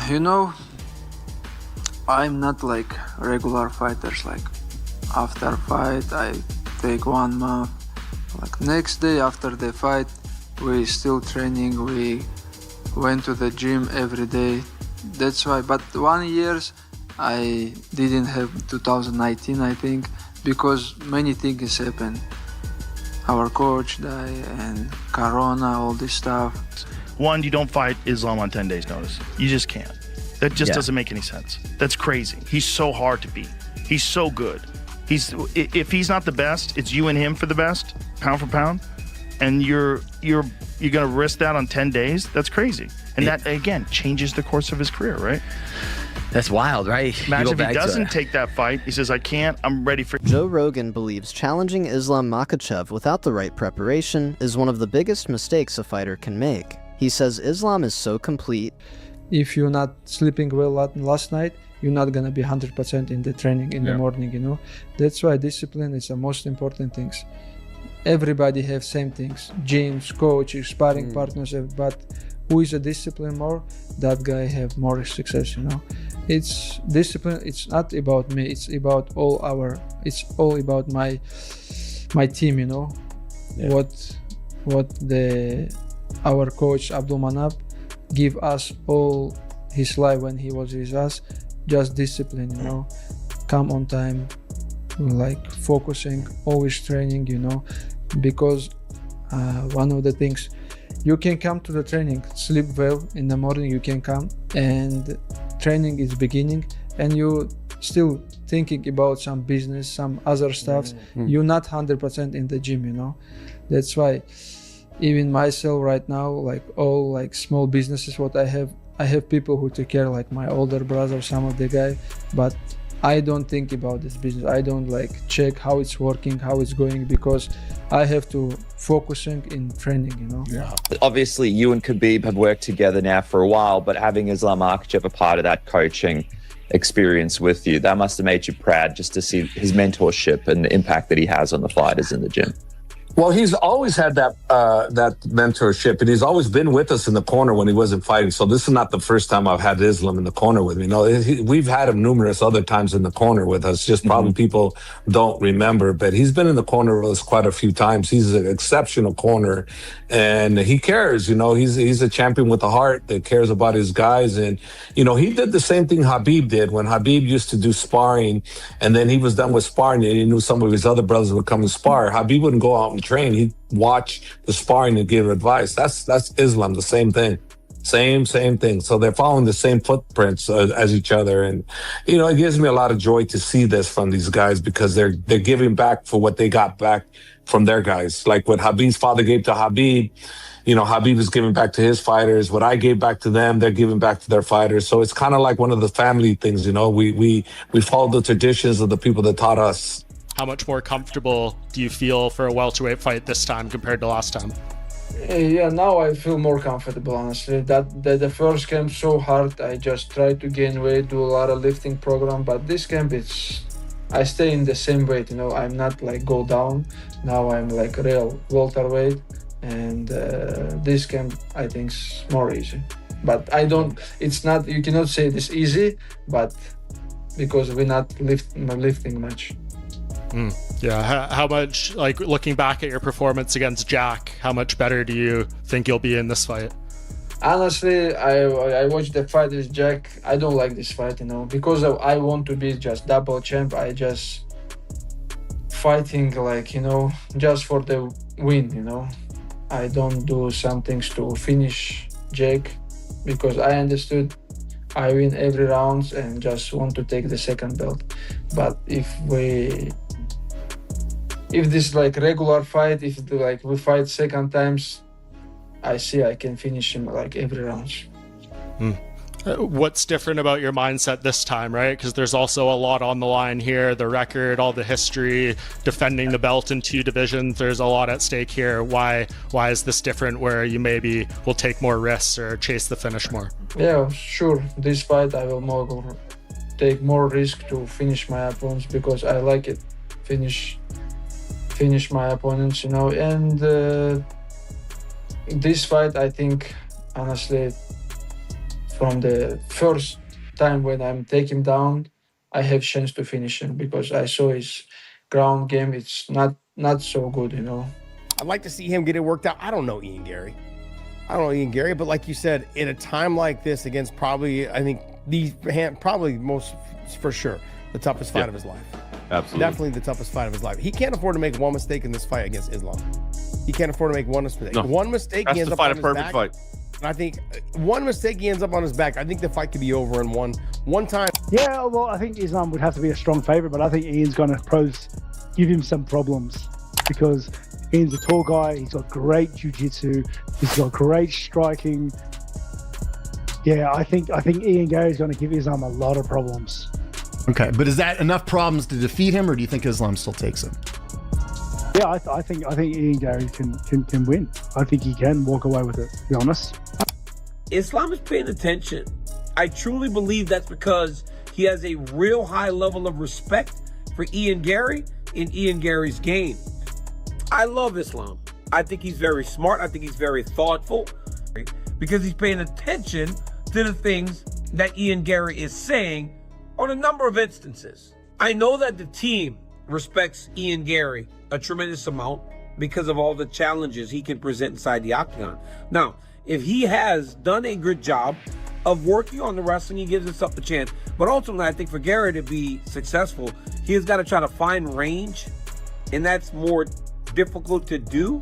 You know, I'm not like regular fighters. Like after fight, I take 1 month. Like next day after the fight, we still training. We went to the gym every day. That's why. But 1 years I didn't have 2019, I think, because many things happened. Our coach died and Corona, all this stuff. One, you don't fight Islam on 10 days notice. You just can't. That just doesn't make any sense. That's crazy. He's so hard to beat. He's so good. If he's not the best, it's you and him for the best, pound for pound. And you're gonna risk that on 10 days? That's crazy. And that again changes the course of his career, right? That's wild, right? Imagine if he doesn't take that fight. He says, I can't, I'm ready for... Joe Rogan believes challenging Islam Makhachev without the right preparation is one of the biggest mistakes a fighter can make. He says Islam is so complete. If you're not sleeping well last night, you're not gonna be 100% in the training in the morning, you know. That's why discipline is the most important things. Everybody have same things, gyms, coaches, sparring partners, but who is a discipline more, that guy have more success, you know. It's discipline, it's not about me, it's about it's all about my team, you know. What our coach Abdul Manap give us all his life when he was with us, just discipline, you know, come on time, like focusing, always training, you know, because one of the things, you can come to the training, sleep well in the morning, you can come, and training is beginning, and you still thinking about some business, some other stuff. You're not 100% in the gym, you know. That's why even myself right now, like all like small businesses what I have people who take care, like my older brother, some of the guy, but I don't think about this business. I don't like check how it's working, how it's going, because I have to focusing in training, you know. Yeah. Obviously, you and Khabib have worked together now for a while, but having Islam Makhachev a part of that coaching experience with you, that must have made you proud just to see his mentorship and the impact that he has on the fighters in the gym. Well, he's always had that mentorship, and he's always been with us in the corner when he wasn't fighting. So this is not the first time I've had Islam in the corner with me. No, we've had him numerous other times in the corner with us. Just probably people don't remember, but he's been in the corner with us quite a few times. He's an exceptional corner, and he cares. You know, he's a champion with a heart that cares about his guys. And you know, he did the same thing Khabib did when Khabib used to do sparring, and then he was done with sparring, and he knew some of his other brothers would come and spar. Khabib wouldn't go out and train. He'd watch the sparring and give advice. That's Islam, the same thing. Same thing. So they're following the same footprints as each other. And, you know, it gives me a lot of joy to see this from these guys, because they're giving back for what they got back from their guys. Like what Habib's father gave to Khabib, you know, Khabib is giving back to his fighters. What I gave back to them, they're giving back to their fighters. So it's kind of like one of the family things, you know. We follow the traditions of the people that taught us. How much more comfortable do you feel for a welterweight fight this time compared to last time? Yeah, now I feel more comfortable, honestly. That the first camp so hard. I just try to gain weight, do a lot of lifting program, but this camp I stay in the same weight, you know. I'm not like go down. Now I'm like real welterweight, and this camp I think is more easy. But it's not, you cannot say this easy, but because we're not lifting much. Yeah, how much, like looking back at your performance against Jack, how much better do you think you'll be in this fight? Honestly, I watched the fight with Jack. I don't like this fight, you know, because I want to be just double champ. I just fighting like, you know, just for the win, you know. I don't do some things to finish Jack, because I understood I win every round and just want to take the second belt. But if this like regular fight, if like we fight second times, I see I can finish him like every round. What's different about your mindset this time, right? Because there's also a lot on the line here, the record, all the history, defending the belt in 2 divisions. There's a lot at stake here. Why is this different, where you maybe will take more risks or chase the finish more? Yeah, sure. This fight I will take more risk to finish my opponents, because I like it. Finish my opponents, you know. And this fight, I think, honestly, from the first time when I'm take him down, I have chance to finish him because I saw his ground game. It's not so good, you know. I'd like to see him get it worked out. I don't know Ian Garry. But like you said, in a time like this against probably, I think probably most for sure the toughest fight of his life. Absolutely. Definitely the toughest fight of his life. He can't afford to make one mistake in this fight against Islam. He can't afford to make one mistake. No. One mistake, That's he ends to up fight on a his perfect back. fight. And I think one mistake, he ends up on his back. I think the fight could be over in one time. Yeah, well, I think Islam would have to be a strong favorite, but I think Ian's going to give him some problems because Ian's a tall guy. He's got great jiu-jitsu. He's got great striking. Yeah, I think Ian Garry's going to give Islam a lot of problems. Okay, but is that enough problems to defeat him, or do you think Islam still takes him? Yeah, I think Ian Garry can win. I think he can walk away with it, to be honest. Islam is paying attention. I truly believe that's because he has a real high level of respect for Ian Garry and Ian Garry's game. I love Islam. I think he's very smart. I think he's very thoughtful because he's paying attention to the things that Ian Garry is saying on a number of instances. I know that the team respects Ian Garry a tremendous amount because of all the challenges he can present inside the octagon. Now, if he has done a good job of working on the wrestling, he gives himself a chance. But ultimately, I think for Garry to be successful, he has got to try to find range, and that's more difficult to do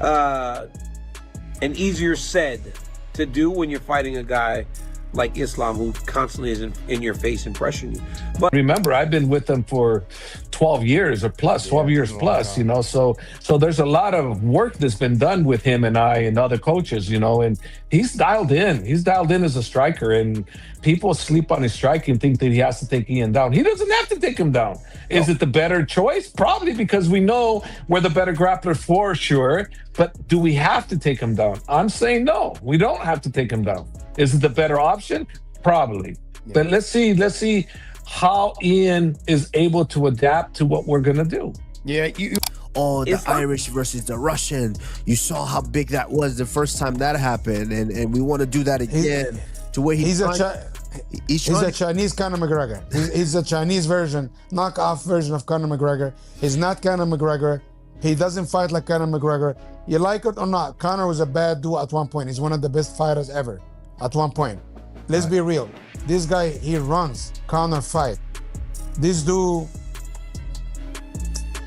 and easier said to do when you're fighting a guy like Islam who constantly is in your face and pressuring you. But remember, I've been with them for 12 years or plus, 12 years plus, you know, so there's a lot of work that's been done with him and I and other coaches, you know, and he's dialed in as a striker, and people sleep on his striking, think that he has to take Ian down. He doesn't have to take him down. Is it the better choice? Probably, because we know we're the better grappler for sure, but do we have to take him down? I'm saying no, we don't have to take him down. Is it the better option? Probably. Yeah. But let's see how Ian is able to adapt to what we're gonna do. Yeah, the Irish versus the Russian. You saw how big that was the first time that happened, and we want to do that again. To where he's a Chinese Conor McGregor. He's a Chinese version, knockoff version of Conor McGregor. He's not Conor McGregor. He doesn't fight like Conor McGregor. You like it or not, Conor was a bad dude at one point. He's one of the best fighters ever. At one point, let's be real. This guy, he runs. Conor fight. This dude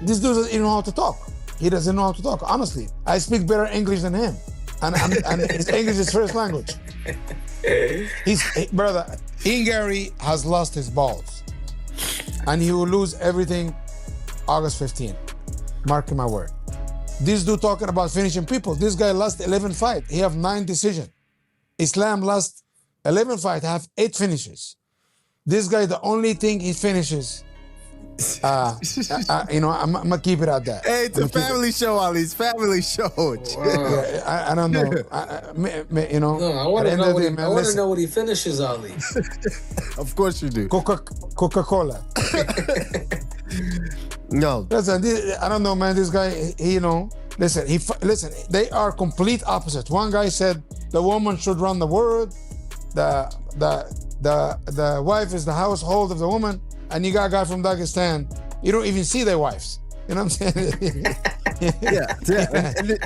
doesn't even know how to talk. He doesn't know how to talk. Honestly, I speak better English than him, and his English is first language. Brother, Ian Garry has lost his balls, and he will lose everything August 15th. Mark my word. This dude talking about finishing people. This guy lost 11 fights. He have 9 decisions. Islam lost 11 fights, have 8 finishes. This guy, the only thing he finishes, you know, I'm gonna keep it at that. Hey, it's a family show, Ali. It's family show. Yeah, I don't know. You know, no, I want to know. I want to know what he finishes, Ali. Of course you do. Coca-Cola. No. Listen, I don't know, man. This guy, you know, listen. They are complete opposites. One guy said the woman should run the world. The wife is the household of the woman. And you got a guy from Dagestan, you don't even see their wives. You know what I'm saying? Yeah. And you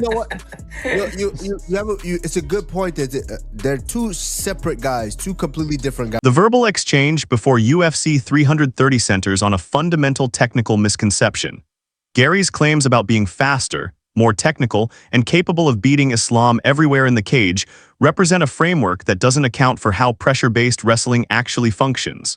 know what? It's a good point that they're two separate guys, two completely different guys. The verbal exchange before UFC 330 centers on a fundamental technical misconception. Garry's claims about being faster, more technical, and capable of beating Islam everywhere in the cage represent a framework that doesn't account for how pressure-based wrestling actually functions.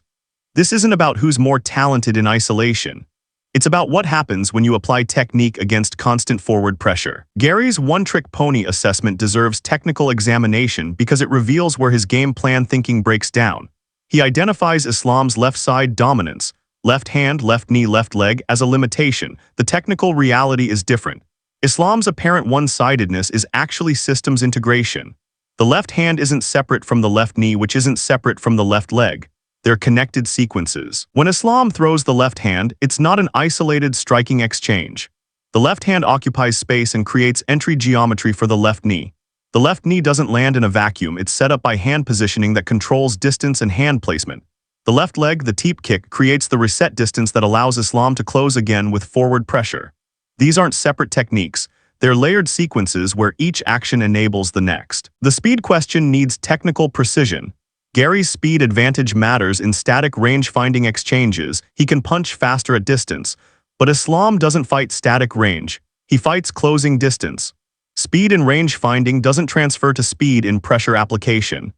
This isn't about who's more talented in isolation. It's about what happens when you apply technique against constant forward pressure. Garry's one-trick pony assessment deserves technical examination because it reveals where his game plan thinking breaks down. He identifies Islam's left side dominance, left hand, left knee, left leg as a limitation. The technical reality is different. Islam's apparent one-sidedness is actually systems integration. The left hand isn't separate from the left knee, which isn't separate from the left leg. They're connected sequences. When Islam throws the left hand, it's not an isolated striking exchange. The left hand occupies space and creates entry geometry for the left knee. The left knee doesn't land in a vacuum, it's set up by hand positioning that controls distance and hand placement. The left leg, the teep kick, creates the reset distance that allows Islam to close again with forward pressure. These aren't separate techniques, they're layered sequences where each action enables the next. The speed question needs technical precision. Garry's speed advantage matters in static range-finding exchanges. He can punch faster at distance. But Islam doesn't fight static range, he fights closing distance. Speed in range finding doesn't transfer to speed in pressure application.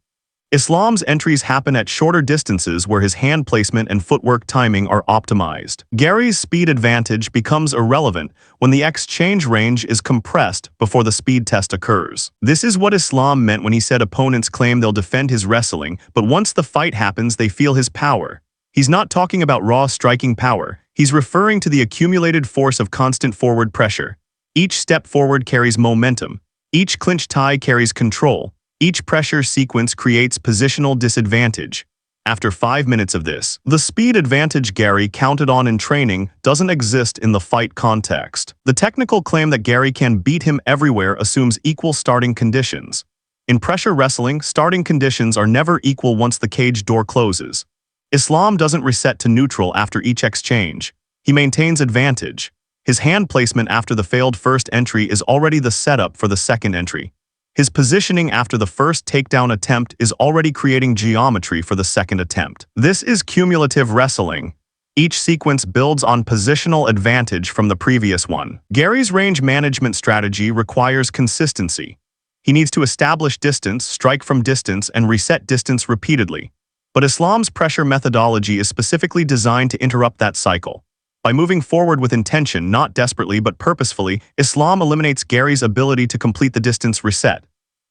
Islam's entries happen at shorter distances where his hand placement and footwork timing are optimized. Garry's speed advantage becomes irrelevant when the exchange range is compressed before the speed test occurs. This is what Islam meant when he said opponents claim they'll defend his wrestling, but once the fight happens they feel his power. He's not talking about raw striking power, he's referring to the accumulated force of constant forward pressure. Each step forward carries momentum, each clinch tie carries control, each pressure sequence creates positional disadvantage. After 5 minutes of this, the speed advantage Garry counted on in training doesn't exist in the fight context. The technical claim that Garry can beat him everywhere assumes equal starting conditions. In pressure wrestling, starting conditions are never equal once the cage door closes. Islam doesn't reset to neutral after each exchange. He maintains advantage. His hand placement after the failed first entry is already the setup for the second entry. His positioning after the first takedown attempt is already creating geometry for the second attempt. This is cumulative wrestling. Each sequence builds on positional advantage from the previous one. Garry's range management strategy requires consistency. He needs to establish distance, strike from distance, and reset distance repeatedly. But Islam's pressure methodology is specifically designed to interrupt that cycle. By moving forward with intention, not desperately but purposefully, Islam eliminates Garry's ability to complete the distance reset.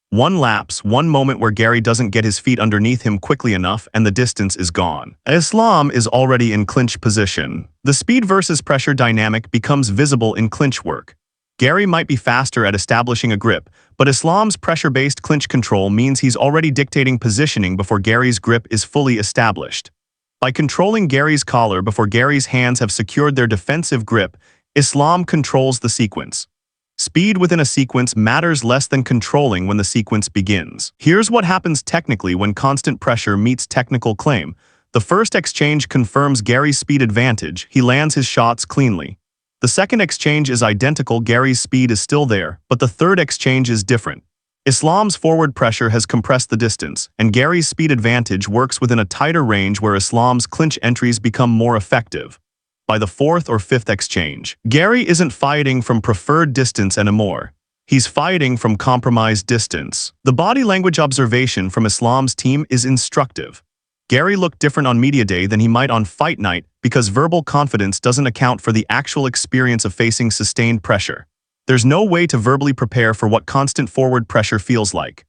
One lapse, one moment where Garry doesn't get his feet underneath him quickly enough, and the distance is gone. Islam is already in clinch position. The speed versus pressure dynamic becomes visible in clinch work. Garry might be faster at establishing a grip, but Islam's pressure-based clinch control means he's already dictating positioning before Garry's grip is fully established. By controlling Garry's collar before Garry's hands have secured their defensive grip, Islam controls the sequence. Speed within a sequence matters less than controlling when the sequence begins. Here's what happens technically when constant pressure meets technical claim. The first exchange confirms Garry's speed advantage, he lands his shots cleanly. The second exchange is identical, Garry's speed is still there, but the third exchange is different. Islam's forward pressure has compressed the distance, and Garry's speed advantage works within a tighter range where Islam's clinch entries become more effective. By the fourth or fifth exchange, Garry isn't fighting from preferred distance anymore. He's fighting from compromised distance. The body language observation from Islam's team is instructive. Garry looked different on media day than he might on fight night because verbal confidence doesn't account for the actual experience of facing sustained pressure. There's no way to verbally prepare for what constant forward pressure feels like.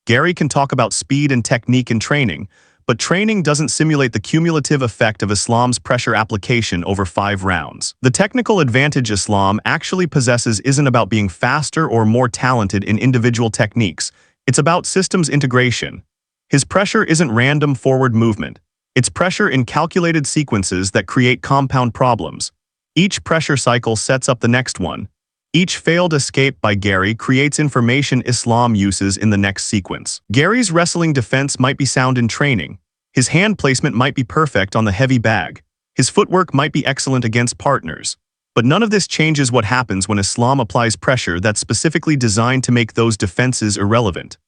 Garry can talk about speed and technique in training, but training doesn't simulate the cumulative effect of Islam's pressure application over 5 rounds. The technical advantage Islam actually possesses isn't about being faster or more talented in individual techniques, it's about systems integration. His pressure isn't random forward movement. It's pressure in calculated sequences that create compound problems. Each pressure cycle sets up the next one. Each failed escape by Garry creates information Islam uses in the next sequence. Garry's wrestling defense might be sound in training. His hand placement might be perfect on the heavy bag. His footwork might be excellent against partners. But none of this changes what happens when Islam applies pressure that's specifically designed to make those defenses irrelevant.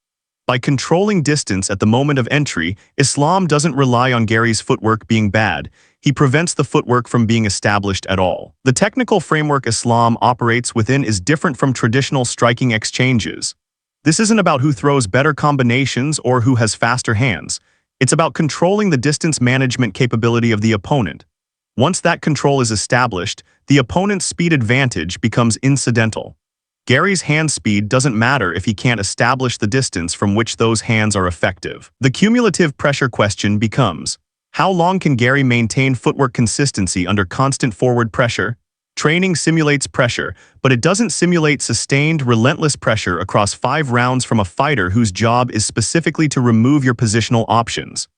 By controlling distance at the moment of entry, Islam doesn't rely on Garry's footwork being bad. He prevents the footwork from being established at all. The technical framework Islam operates within is different from traditional striking exchanges. This isn't about who throws better combinations or who has faster hands. It's about controlling the distance management capability of the opponent. Once that control is established, the opponent's speed advantage becomes incidental. Garry's hand speed doesn't matter if he can't establish the distance from which those hands are effective. The cumulative pressure question becomes, how long can Garry maintain footwork consistency under constant forward pressure? Training simulates pressure, but it doesn't simulate sustained, relentless pressure across 5 rounds from a fighter whose job is specifically to remove your positional options.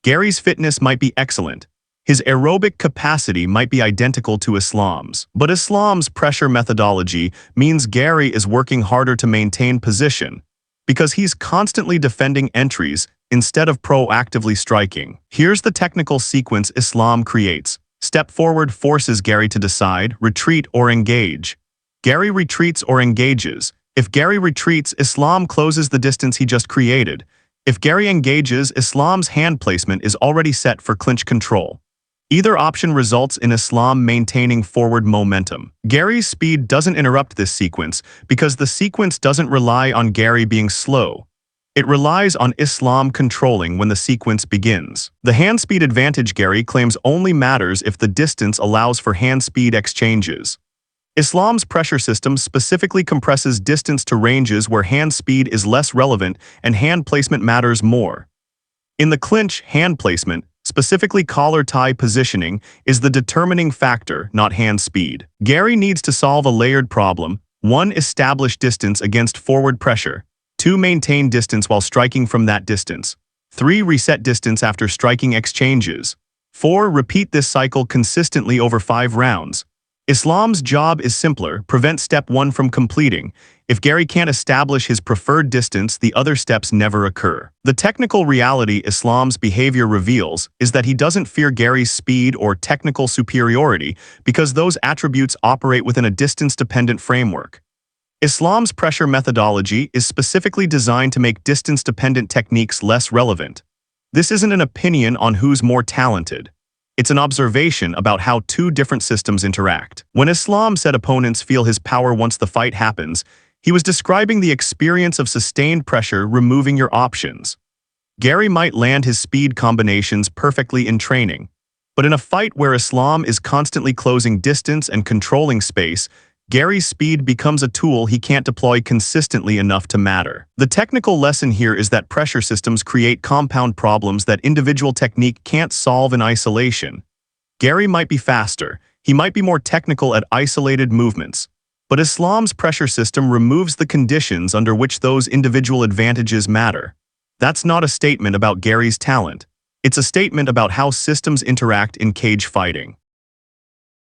Garry's fitness might be excellent. His aerobic capacity might be identical to Islam's, but Islam's pressure methodology means Garry is working harder to maintain position. because he's constantly defending entries instead of proactively striking. Here's the technical sequence Islam creates. Step forward forces Garry to decide, retreat or engage. Garry retreats or engages. If Garry retreats, Islam closes the distance he just created. If Garry engages, Islam's hand placement is already set for clinch control. Either option results in Islam maintaining forward momentum. Garry's speed doesn't interrupt this sequence because the sequence doesn't rely on Garry being slow. It relies on Islam controlling when the sequence begins. The hand speed advantage Garry claims only matters if the distance allows for hand speed exchanges. Islam's pressure system specifically compresses distance to ranges where hand speed is less relevant and hand placement matters more. In the clinch, hand placement, specifically collar tie positioning, is the determining factor, not hand speed. Garry needs to solve a layered problem. 1. Establish distance against forward pressure. 2. Maintain distance while striking from that distance. 3. Reset distance after striking exchanges. 4. Repeat this cycle consistently over 5 rounds. Islam's job is simpler, prevent step 1 from completing. If Garry can't establish his preferred distance, the other steps never occur. The technical reality Islam's behavior reveals is that he doesn't fear Garry's speed or technical superiority because those attributes operate within a distance-dependent framework. Islam's pressure methodology is specifically designed to make distance-dependent techniques less relevant. This isn't an opinion on who's more talented. It's an observation about how 2 different systems interact. When Islam said opponents feel his power once the fight happens, he was describing the experience of sustained pressure removing your options. Garry might land his speed combinations perfectly in training, but in a fight where Islam is constantly closing distance and controlling space, Garry's speed becomes a tool he can't deploy consistently enough to matter. The technical lesson here is that pressure systems create compound problems that individual technique can't solve in isolation. Garry might be faster, he might be more technical at isolated movements, but Islam's pressure system removes the conditions under which those individual advantages matter. That's not a statement about Garry's talent. It's a statement about how systems interact in cage fighting.